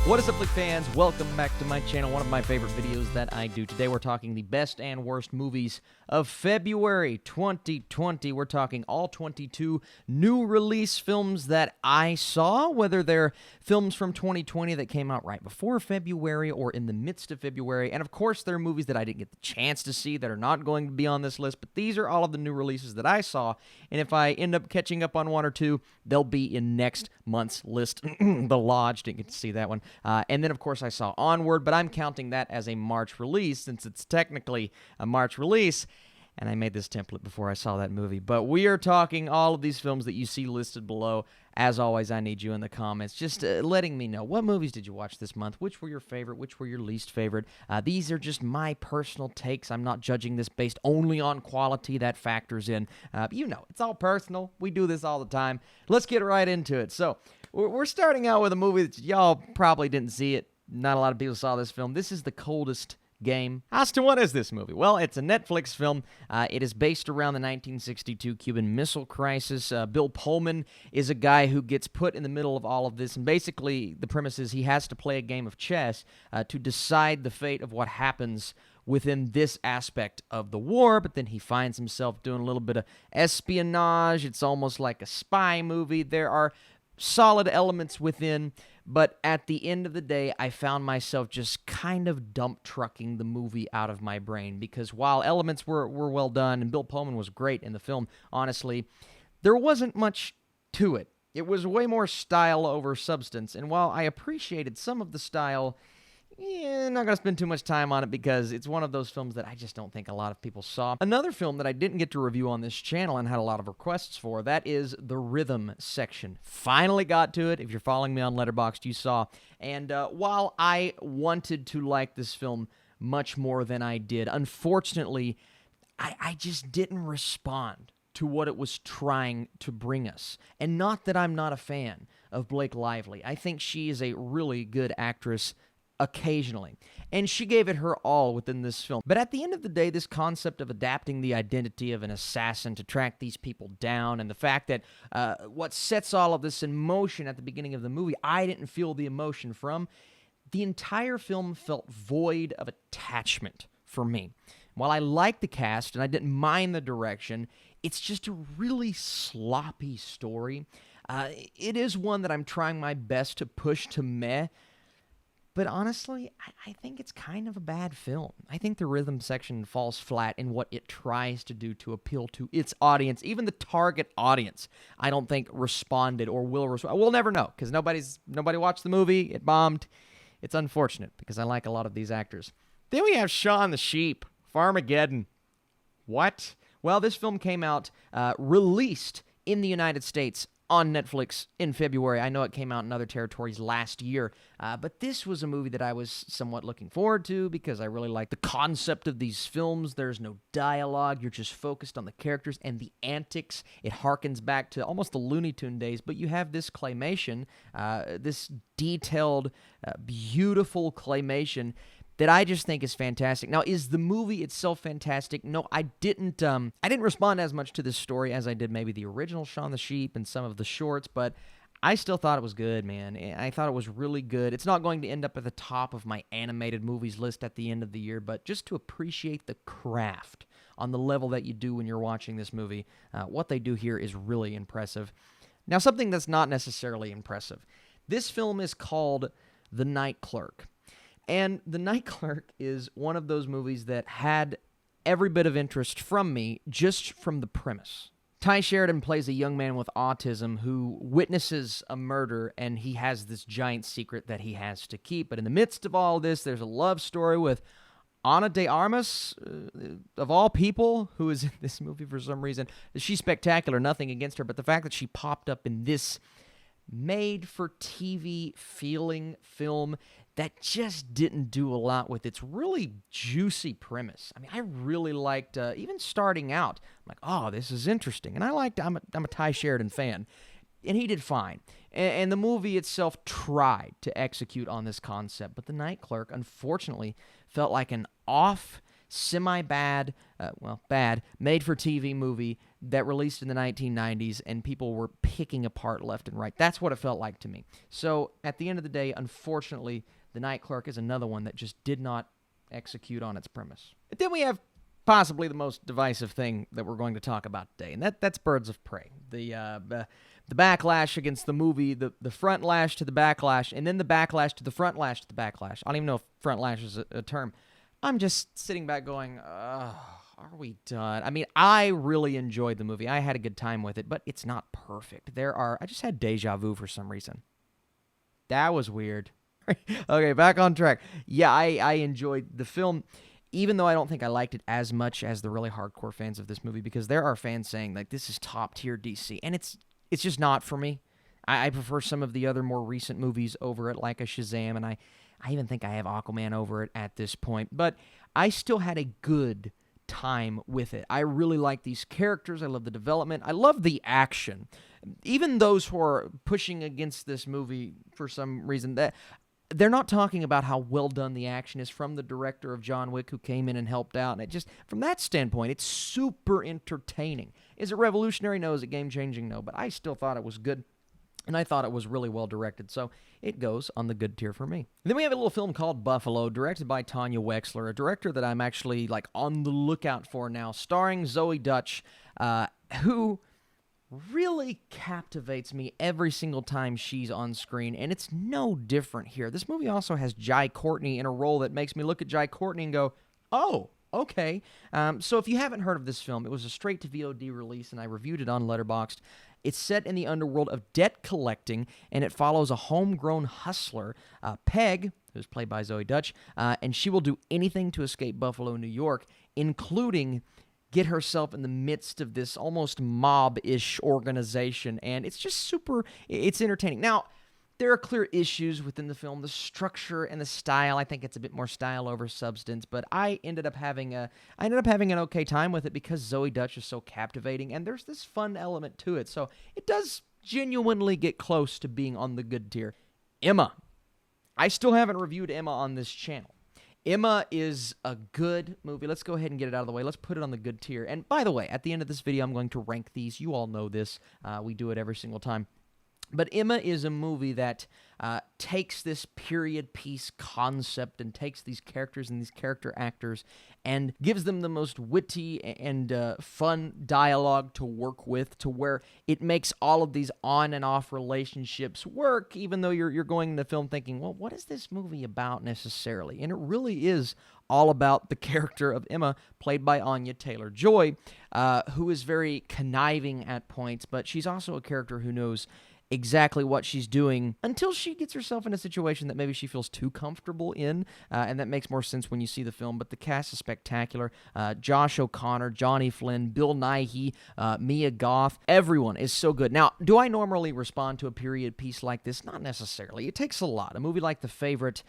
What is up, Flick fans? Welcome back to my channel, one of my favorite videos that I do. Today we're talking the best and worst movies of February 2020. We're talking all 22 new release films that I saw, whether they're films from 2020 that came out right before February or in the midst of February. And of course, there are movies that I didn't get the chance to see that are not going to be on this list, but these are all of the new releases that I saw. And if I end up catching up on one or two, they'll be in next month's list. The Lodge, didn't get to see that one. And then, of course, I saw Onward, but I'm counting that as a March release since it's technically a March release, and I made this template before I saw that movie. But we are talking all of these films that you see listed below. As always, I need you in the comments just letting me know, what movies did you watch this month? Which were your favorite? Which were your least favorite? These are just my personal takes. I'm not judging this based only on quality. That factors in. You know, it's all personal. We do this all the time. Let's get right into it. So, we're starting out with a movie that y'all probably didn't see it. Not a lot of people saw this film. This is The Coldest Game. As to what is this movie? Well, it's a Netflix film. It is based around the 1962 Cuban Missile Crisis. Bill Pullman is a guy who gets put in the middle of all of this, and basically the premise is he has to play a game of chess to decide the fate of what happens within this aspect of the war, but then he finds himself doing a little bit of espionage. It's almost like a spy movie. There are solid elements within, but at the end of the day, I found myself just kind of dump trucking the movie out of my brain, because while elements were well done and Bill Pullman was great in the film, honestly, there wasn't much to it. It was way more style over substance, and while I appreciated some of the style, I'm not going to spend too much time on it because it's one of those films that I just don't think a lot of people saw. Another film that I didn't get to review on this channel and had a lot of requests for, that is The Rhythm Section. Finally got to it. If you're following me on Letterboxd, you saw. And while I wanted to like this film much more than I did, unfortunately, I just didn't respond to what it was trying to bring us. And not that I'm not a fan of Blake Lively. I think she is a really good actress occasionally, and she gave it her all within this film. But at the end of the day, this concept of adapting the identity of an assassin to track these people down, and the fact that what sets all of this in motion at the beginning of the movie, I didn't feel the emotion from. The entire film felt void of attachment for me. While I liked the cast and I didn't mind the direction, it's just a really sloppy story. It is one that I'm trying my best to push to meh, but honestly, I think it's kind of a bad film. I think The Rhythm Section falls flat in what it tries to do to appeal to its audience. Even the target audience, I don't think responded or will respond. We'll never know, because nobody watched the movie. It bombed. It's unfortunate, because I like a lot of these actors. Then we have Shaun the Sheep, Farmageddon. What? Well, this film came out, released in the United States on Netflix in February. I know it came out in other territories last year, but this was a movie that I was somewhat looking forward to because I really like the concept of these films. There's no dialogue. You're just focused on the characters and the antics. It harkens back to almost the Looney Tune days, but you have this claymation, this detailed, beautiful claymation that I just think is fantastic. Now, is the movie itself fantastic? No, I didn't respond as much to this story as I did maybe the original Shaun the Sheep and some of the shorts, but I still thought it was good, man. I thought it was really good. It's not going to end up at the top of my animated movies list at the end of the year, but just to appreciate the craft on the level that you do when you're watching this movie, what they do here is really impressive. Now, something that's not necessarily impressive. This film is called The Night Clerk. And The Night Clerk is one of those movies that had every bit of interest from me just from the premise. Ty Sheridan plays a young man with autism who witnesses a murder, and he has this giant secret that he has to keep. But in the midst of all this, there's a love story with Ana de Armas, of all people, who is in this movie for some reason. She's spectacular, nothing against her, but the fact that she popped up in this made-for-TV feeling film that just didn't do a lot with its really juicy premise. I mean, I really liked, even starting out, I'm like, oh, this is interesting. And I'm a Ty Sheridan fan, and he did fine. And the movie itself tried to execute on this concept, but The Night Clerk, unfortunately, felt like an off, semi-bad bad, made-for-TV movie that released in the 1990s, and people were picking apart left and right. That's what it felt like to me. So, at the end of the day, unfortunately, The Night Clerk is another one that just did not execute on its premise. But then we have possibly the most divisive thing that we're going to talk about today, and that's Birds of Prey. The backlash against the movie, the front lash to the backlash, and then the backlash to the front lash to the backlash. I don't even know if front lash is a term. I'm just sitting back going, are we done? I mean, I really enjoyed the movie. I had a good time with it, but it's not perfect. I just had deja vu for some reason. That was weird. Okay, back on track. Yeah, I enjoyed the film, even though I don't think I liked it as much as the really hardcore fans of this movie, because there are fans saying, like, this is top-tier DC, and it's just not for me. I prefer some of the other more recent movies over it, like a Shazam, and I even think I have Aquaman over it at this point. But I still had a good time with it. I really like these characters. I love the development. I love the action. Even those who are pushing against this movie for some reason, that they're not talking about how well done the action is from the director of John Wick, who came in and helped out. And it just, from that standpoint, it's super entertaining. Is it revolutionary? No. Is it game-changing? No. But I still thought it was good, and I thought it was really well directed. So it goes on the good tier for me. And then we have a little film called Buffalo, directed by Tanya Wexler, a director that I'm actually on the lookout for now, starring Zoe Dutch, who really captivates me every single time she's on screen, and it's no different here. This movie also has Jai Courtney in a role that makes me look at Jai Courtney and go, oh, okay. So if you haven't heard of this film, it was a straight-to-VOD release, and I reviewed it on Letterboxd. It's set in the underworld of debt collecting, and it follows a homegrown hustler, Peg, who's played by Zoe Dutch, and she will do anything to escape Buffalo, New York, including get herself in the midst of this almost mob-ish organization, and it's just it's entertaining. Now, there are clear issues within the film, the structure and the style. I think it's a bit more style over substance, but I ended up having an okay time with it because Zoe Dutch is so captivating, and there's this fun element to it, so it does genuinely get close to being on the good tier. Emma. I still haven't reviewed Emma on this channel. Emma is a good movie. Let's go ahead and get it out of the way. Let's put it on the good tier. And by the way, at the end of this video, I'm going to rank these. You all know this. We do it every single time. But Emma is a movie that takes this period piece concept and takes these characters and these character actors and gives them the most witty and fun dialogue to work with, to where it makes all of these on and off relationships work, even though you're going into the film thinking, well, what is this movie about necessarily? And it really is all about the character of Emma, played by Anya Taylor-Joy, who is very conniving at points, but she's also a character who knows exactly what she's doing until she gets herself in a situation that maybe she feels too comfortable in, and that makes more sense when you see the film. But the cast is spectacular. Josh O'Connor, Johnny Flynn, Bill Nighy, Mia Goth, everyone is so good. Now, do I normally respond to a period piece like this? Not necessarily. It takes a lot. A movie like The Favorite,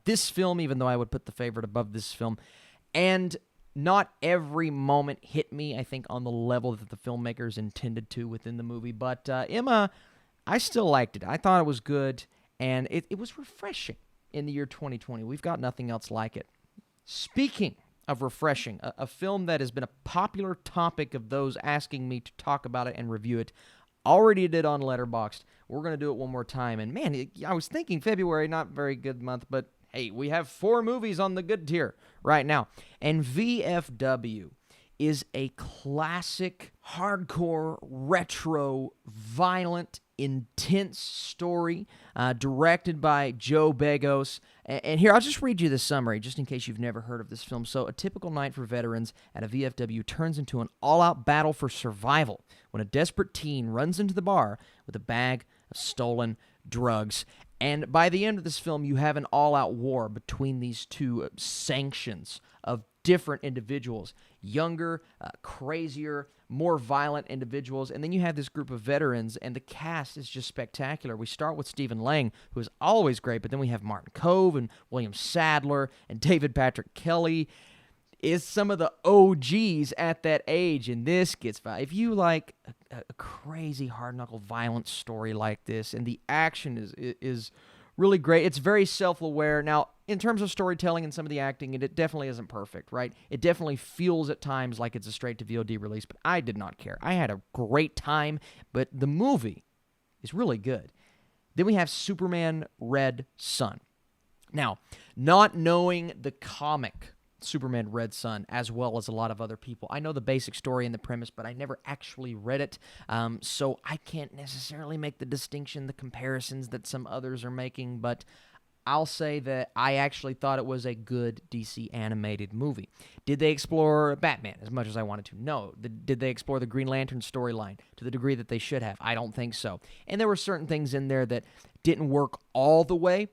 this film, even though I would put The Favorite above this film, and not every moment hit me, I think, on the level that the filmmakers intended to within the movie. But Emma, I still liked it. I thought it was good, and it was refreshing in the year 2020. We've got nothing else like it. Speaking of refreshing, a film that has been a popular topic of those asking me to talk about it and review it, already did on Letterboxd. We're going to do it one more time. And man, I was thinking February, not very good month, but hey, we have 4 movies on the good tier right now. And VFW is a classic, hardcore, retro, violent, intense story directed by Joe Begos. And here, I'll just read you the summary, just in case you've never heard of this film. So, a typical night for veterans at a VFW turns into an all-out battle for survival when a desperate teen runs into the bar with a bag of stolen drugs. And by the end of this film, you have an all-out war between these two sanctions of different individuals, younger, crazier, more violent individuals, and then you have this group of veterans, and the cast is just spectacular. We start with Stephen Lang, who is always great, but then we have Martin Kove and William Sadler and David Patrick Kelly. Is some of the OGs at that age, and this gets, if you like a crazy hard-knuckle violent story like this, and the action is really great. It's very self-aware. Now, in terms of storytelling and some of the acting, it definitely isn't perfect, right? It definitely feels at times like it's a straight-to-VOD release, but I did not care. I had a great time, but the movie is really good. Then we have Superman Red Son. Now, not knowing the comic Superman Red Son as well as a lot of other people, I know the basic story and the premise, but I never actually read it, so I can't necessarily make the distinction, the comparisons that some others are making, but I'll say that I actually thought it was a good DC animated movie. Did they explore Batman as much as I wanted to? No. Did they explore the Green Lantern storyline to the degree that they should have? I don't think so. And there were certain things in there that didn't work all the way,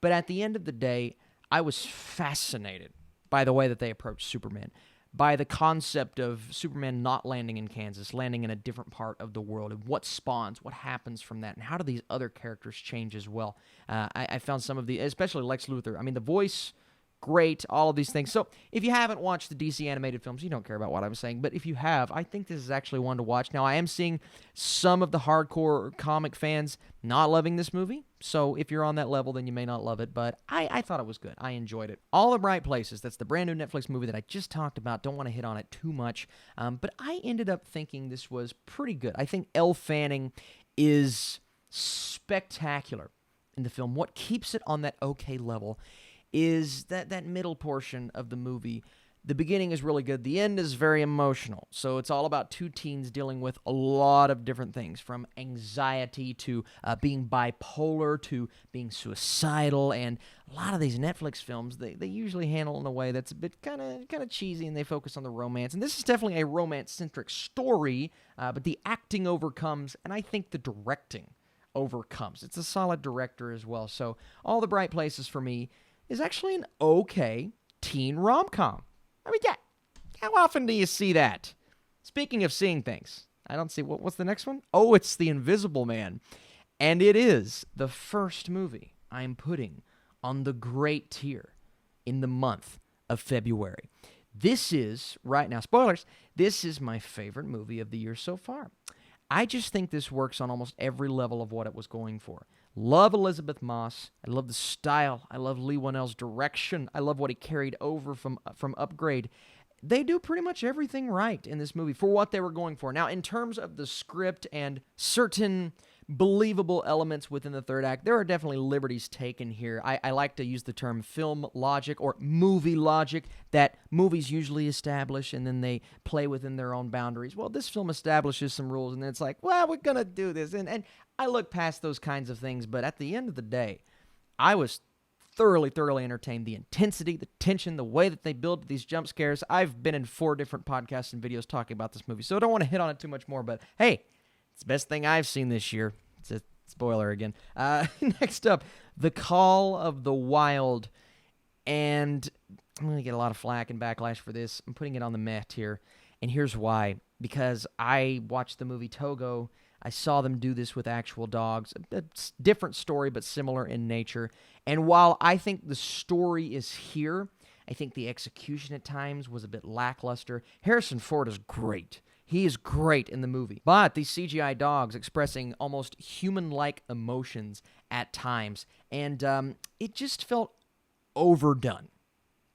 but at the end of the day, I was fascinated by the way that they approached Superman, by the concept of Superman not landing in Kansas, landing in a different part of the world, and what spawns, what happens from that, and how do these other characters change as well. I found some of the, especially Lex Luthor, I mean, the voice, great, all of these things. So if you haven't watched the DC animated films, you don't care about what I'm saying, but if you have, I think this is actually one to watch. Now, I am seeing some of the hardcore comic fans not loving this movie, so if you're on that level, then you may not love it, but I thought it was good. I enjoyed it. All the Right Places, that's the brand new Netflix movie that I just talked about. Don't want to hit on it too much, but I ended up thinking this was pretty good. I think Elle Fanning is spectacular in the film. What keeps it on that okay level is that middle portion of the movie. The beginning is really good. The end is very emotional. So it's all about two teens dealing with a lot of different things, from anxiety to being bipolar to being suicidal. And a lot of these Netflix films, they usually handle in a way that's a bit kind of cheesy, and they focus on the romance. And this is definitely a romance-centric story, but the acting overcomes, and I think the directing overcomes. It's a solid director as well. So All the Bright Places for me is actually an okay teen rom-com. I mean, yeah, how often do you see that? Speaking of seeing things, I don't see, what's the next one? Oh, it's The Invisible Man. And it is the first movie I'm putting on the great tier in the month of February. This is, right now, spoilers, this is my favorite movie of the year so far. I just think this works on almost every level of what it was going for. Love Elizabeth Moss. I love the style. I love Lee Whannell's direction. I love what he carried over from Upgrade. They do pretty much everything right in this movie for what they were going for. Now, in terms of the script and certain believable elements within the third act, there are definitely liberties taken here. I like to use the term film logic or movie logic that movies usually establish and then they play within their own boundaries. Well, this film establishes some rules and then it's like, well, we're going to do this. And I look past those kinds of things, but at the end of the day, I was thoroughly entertained. The intensity, the tension, the way that they build these jump scares. I've been in 4 different podcasts and videos talking about this movie, so I don't want to hit on it too much more, but hey, it's the best thing I've seen this year. It's a spoiler again. Next up, The Call of the Wild, and I'm going to get a lot of flack and backlash for this. I'm putting it on the meh tier, and here's why. Because I watched the movie Togo. I saw them do this with actual dogs. A different story, but similar in nature. And while I think the story is here, I think the execution at times was a bit lackluster. Harrison Ford is great. He is great in the movie. But these CGI dogs expressing almost human-like emotions at times. And it just felt overdone.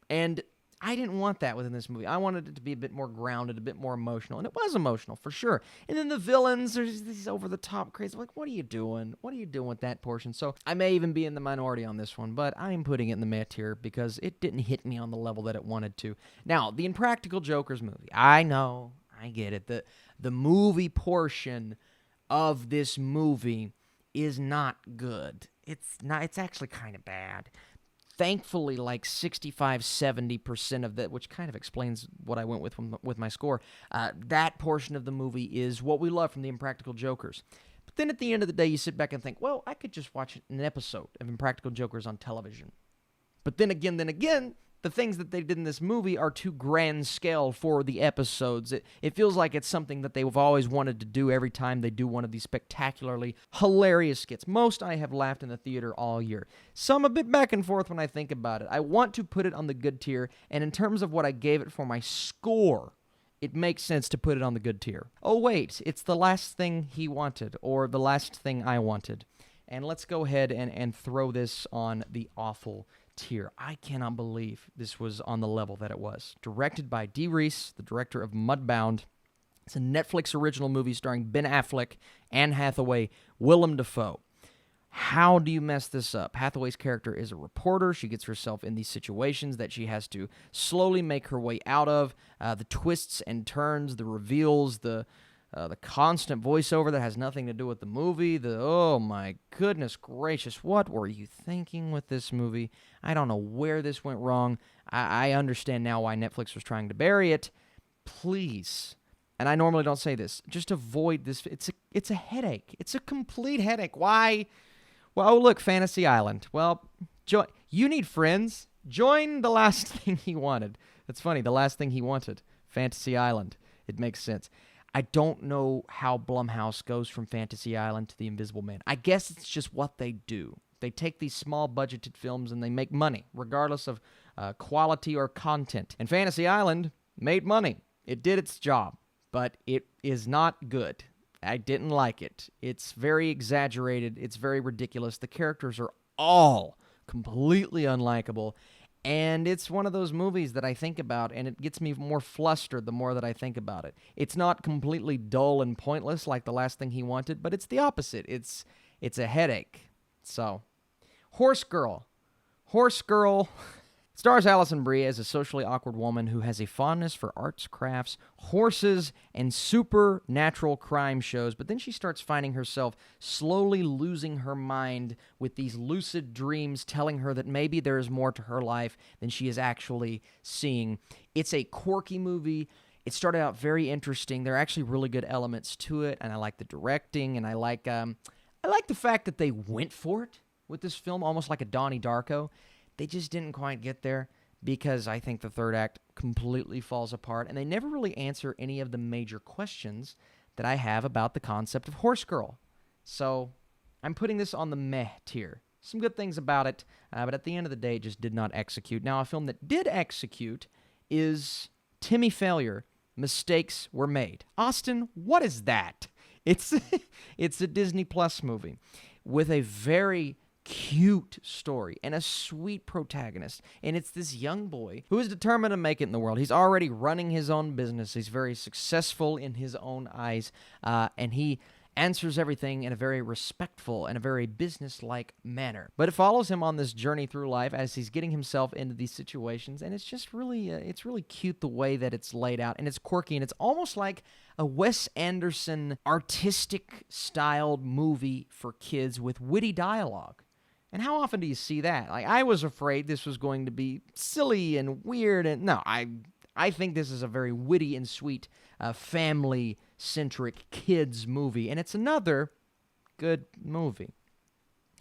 And I didn't want that within this movie. I wanted it to be a bit more grounded, a bit more emotional, and it was emotional, for sure. And then the villains, there's these over-the-top crazy, like, what are you doing? What are you doing with that portion? So I may even be in the minority on this one, but I'm putting it in the meh tier because it didn't hit me on the level that it wanted to. Now, the Impractical Jokers movie, I know, I get it. The movie portion of this movie is not good. It's actually kind of bad. Thankfully, like 65-70% of that, which kind of explains what I went with my score, that portion of the movie is what we love from the Impractical Jokers. But then at the end of the day, you sit back and think, well, I could just watch an episode of Impractical Jokers on television. But then again, the things that they did in this movie are too grand scale for the episodes. It feels like it's something that they've always wanted to do every time they do one of these spectacularly hilarious skits. Most I have laughed in the theater all year. Some a bit back and forth when I think about it. I want to put it on the good tier, and in terms of what I gave it for my score, it makes sense to put it on the good tier. Oh wait, it's The Last Thing He Wanted, or The Last Thing I Wanted. And let's go ahead and throw this on the awful tier. I cannot believe this was on the level that it was. Directed by Dee Reese, the director of Mudbound. It's a Netflix original movie starring Ben Affleck, Anne Hathaway, Willem Dafoe. How do you mess this up? Hathaway's character is a reporter. She gets herself in these situations that she has to slowly make her way out of. The twists and turns, the reveals, the constant voiceover that has nothing to do with the movie. Oh my goodness gracious, what were you thinking with this movie? I don't know where this went wrong. I understand now why Netflix was trying to bury it. Please, and I normally don't say this, just avoid this. It's a headache. It's a complete headache. Why? Well, oh, look, Fantasy Island. Well, you need friends. Join The Last Thing He Wanted. That's funny, The Last Thing He Wanted. Fantasy Island. It makes sense. I don't know how Blumhouse goes from Fantasy Island to The Invisible Man. I guess it's just what they do. They take these small-budgeted films and they make money, regardless of quality or content. And Fantasy Island made money. It did its job, but it is not good. I didn't like it. It's very exaggerated. It's very ridiculous. The characters are all completely unlikable. And it's one of those movies that I think about, and it gets me more flustered the more that I think about it. It's not completely dull and pointless like The Last Thing He Wanted, but it's the opposite. It's a headache. So, Horse Girl. Horse Girl stars Alison Brie as a socially awkward woman who has a fondness for arts, crafts, horses, and supernatural crime shows, but then she starts finding herself slowly losing her mind with these lucid dreams telling her that maybe there is more to her life than she is actually seeing. It's a quirky movie. It started out very interesting. There are actually really good elements to it, and I like the directing, and I like the fact that they went for it with this film, almost like a Donnie Darko. They just didn't quite get there because I think the third act completely falls apart, and they never really answer any of the major questions that I have about the concept of Horse Girl. So I'm putting this on the meh tier. Some good things about it, but at the end of the day, it just did not execute. Now, a film that did execute is Timmy Failure, Mistakes Were Made. Austin, what is that? It's a Disney Plus movie with a very cute story and a sweet protagonist, and it's this young boy who is determined to make it in the world. He's already running his own business. He's very successful in his own eyes, and he answers everything in a very respectful and a very business-like manner. But it follows him on this journey through life as he's getting himself into these situations, and it's just really, it's really cute the way that it's laid out, and it's quirky, and it's almost like a Wes Anderson artistic-styled movie for kids with witty dialogue. And how often do you see that? Like, I was afraid this was going to be silly and weird, and no, I think this is a very witty and sweet, family-centric kids movie, and it's another good movie.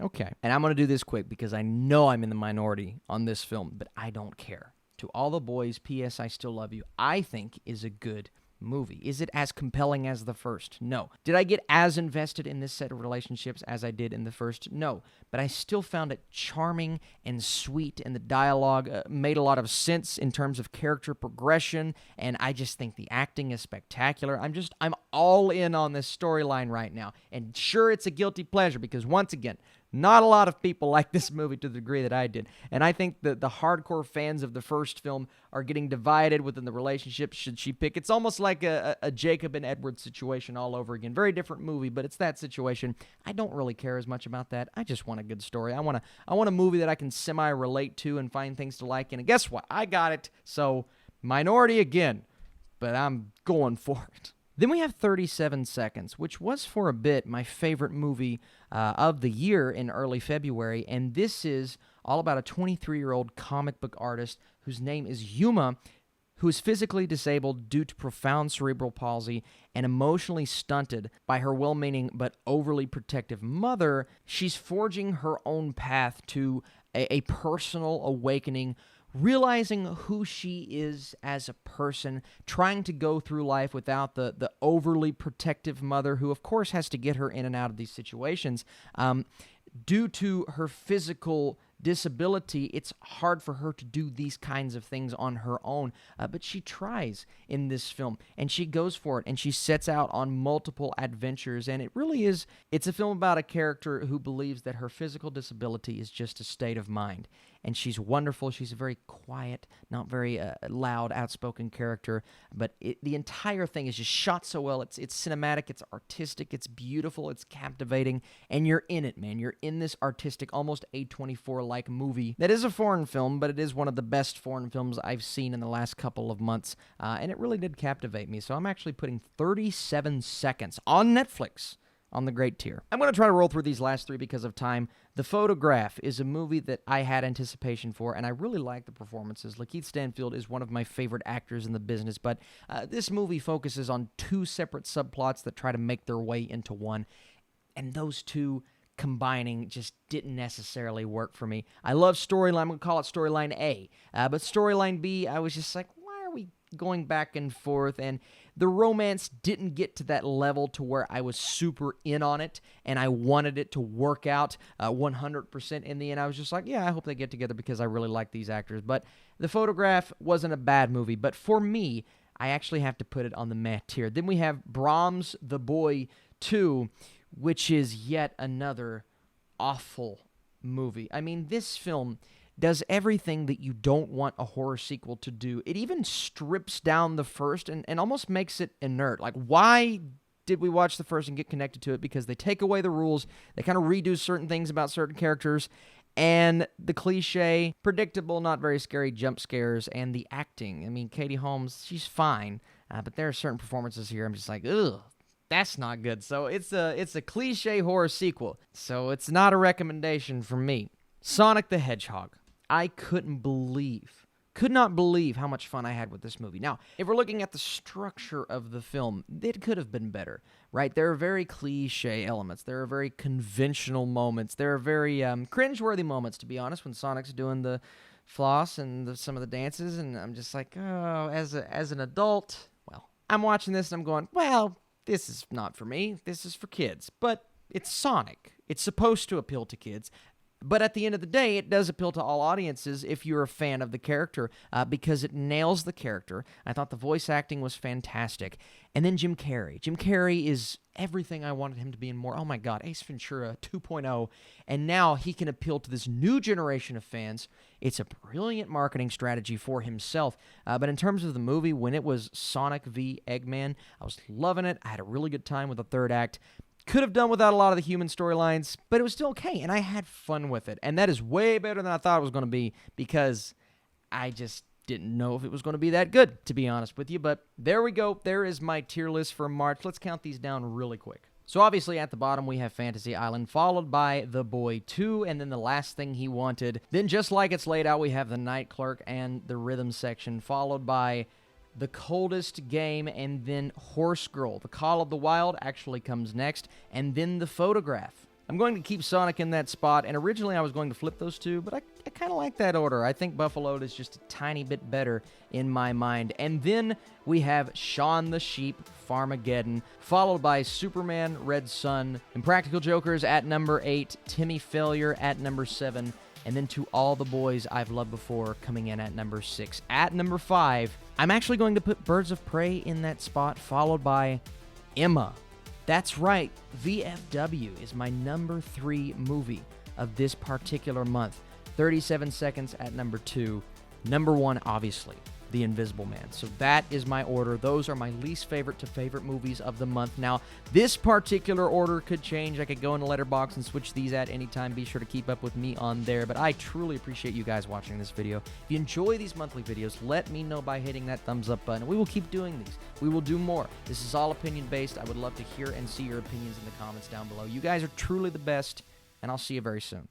Okay, and I'm going to do this quick because I know I'm in the minority on this film, but I don't care. To All the Boys, P.S. I Still Love You, I think is a good movie. Is it as compelling as the first? No. Did I get as invested in this set of relationships as I did in the first? No. But I still found it charming and sweet, and the dialogue made a lot of sense in terms of character progression, and I just think the acting is spectacular. I'm all in on this storyline right now, and sure, it's a guilty pleasure because, once again, not a lot of people like this movie to the degree that I did. And I think that the hardcore fans of the first film are getting divided within the relationship. Should she pick? It's almost like a Jacob and Edward situation all over again. Very different movie, but it's that situation. I don't really care as much about that. I just want a good story. I want a movie that I can semi-relate to and find things to like. And guess what? I got it. So, minority again, but I'm going for it. Then we have 37 Seconds, which was for a bit my favorite movie of the year in early February, and this is all about a 23-year-old comic book artist whose name is Yuma, who is physically disabled due to profound cerebral palsy and emotionally stunted by her well-meaning but overly protective mother. She's forging her own path to a personal awakening, realizing who she is as a person, trying to go through life without the overly protective mother who, of course, has to get her in and out of these situations due to her physical disability, it's hard for her to do these kinds of things on her own, but she tries in this film, and she goes for it, and she sets out on multiple adventures, and it really is, it's a film about a character who believes that her physical disability is just a state of mind, and she's wonderful. She's a very quiet, not very loud, outspoken character, but the entire thing is just shot so well. It's cinematic, it's artistic, it's beautiful, it's captivating, and you're in it, man. You're in this artistic, almost A24-like movie that is a foreign film, but it is one of the best foreign films I've seen in the last couple of months, and it really did captivate me. So I'm actually putting 37 Seconds on Netflix on the great tier. I'm going to try to roll through these last three because of time. The Photograph is a movie that I had anticipation for, and I really like the performances. Lakeith Stanfield is one of my favorite actors in the business, but this movie focuses on two separate subplots that try to make their way into one, and those two combining just didn't necessarily work for me. I love storyline. I'm going to call it storyline A, but storyline B, I was just like, why are we going back and forth? And the romance didn't get to that level to where I was super in on it, and I wanted it to work out 100% in the end. I was just like, yeah, I hope they get together because I really like these actors. But The Photograph wasn't a bad movie, but for me, I actually have to put it on the meh tier. Then we have Brahms the Boy 2, which is yet another awful movie. I mean, this film does everything that you don't want a horror sequel to do. It even strips down the first and almost makes it inert. Like, why did we watch the first and get connected to it? Because they take away the rules, they kind of redo certain things about certain characters, and the cliche, predictable, not very scary jump scares, and the acting. I mean, Katie Holmes, she's fine, but there are certain performances here I'm just like, ugh, that's not good. So it's a cliche horror sequel, so it's not a recommendation from me. Sonic the Hedgehog. I could not believe how much fun I had with this movie. Now, if we're looking at the structure of the film, it could have been better, right? There are very cliche elements. There are very conventional moments. There are very cringeworthy moments, to be honest, when Sonic's doing the floss and some of the dances, and I'm just like, oh, as an adult, well, I'm watching this and I'm going, well, this is not for me. This is for kids. But it's Sonic. It's supposed to appeal to kids. But at the end of the day, it does appeal to all audiences if you're a fan of the character because it nails the character. I thought the voice acting was fantastic. And then Jim Carrey. Jim Carrey is everything I wanted him to be and more. Oh my God, Ace Ventura 2.0. And now he can appeal to this new generation of fans. It's a brilliant marketing strategy for himself. But in terms of the movie, when it was Sonic v. Eggman, I was loving it. I had a really good time with the third act. Could have done without a lot of the human storylines, but it was still okay, and I had fun with it. And that is way better than I thought it was going to be because I just didn't know if it was going to be that good, to be honest with you. But there we go. There is my tier list for March. Let's count these down really quick. So obviously at the bottom we have Fantasy Island, followed by The Boy 2, and then The Last Thing He Wanted. Then just like it's laid out, we have The Night Clerk and the Rhythm section, followed by The Coldest Game, and then Horse Girl. The Call of the Wild actually comes next, and then The Photograph. I'm going to keep Sonic in that spot, and originally I was going to flip those two, but I kind of like that order. I think Buffalo is just a tiny bit better in my mind. And then we have Shaun the Sheep, Farmageddon, followed by Superman, Red Sun, Impractical Jokers at number 8, Timmy Failure at number 7, and then To All the Boys I've Loved Before coming in at number 6. At number 5, I'm actually going to put Birds of Prey in that spot, followed by Emma. That's right, VFW is my number 3 movie of this particular month. 37 Seconds at number 2. Number 1, obviously, The Invisible Man. So that is my order. Those are my least favorite to favorite movies of the month. Now, this particular order could change. I could go into Letterboxd and switch these at any time. Be sure to keep up with me on there. But I truly appreciate you guys watching this video. If you enjoy these monthly videos, let me know by hitting that thumbs up button. We will keep doing these. We will do more. This is all opinion-based. I would love to hear and see your opinions in the comments down below. You guys are truly the best, and I'll see you very soon.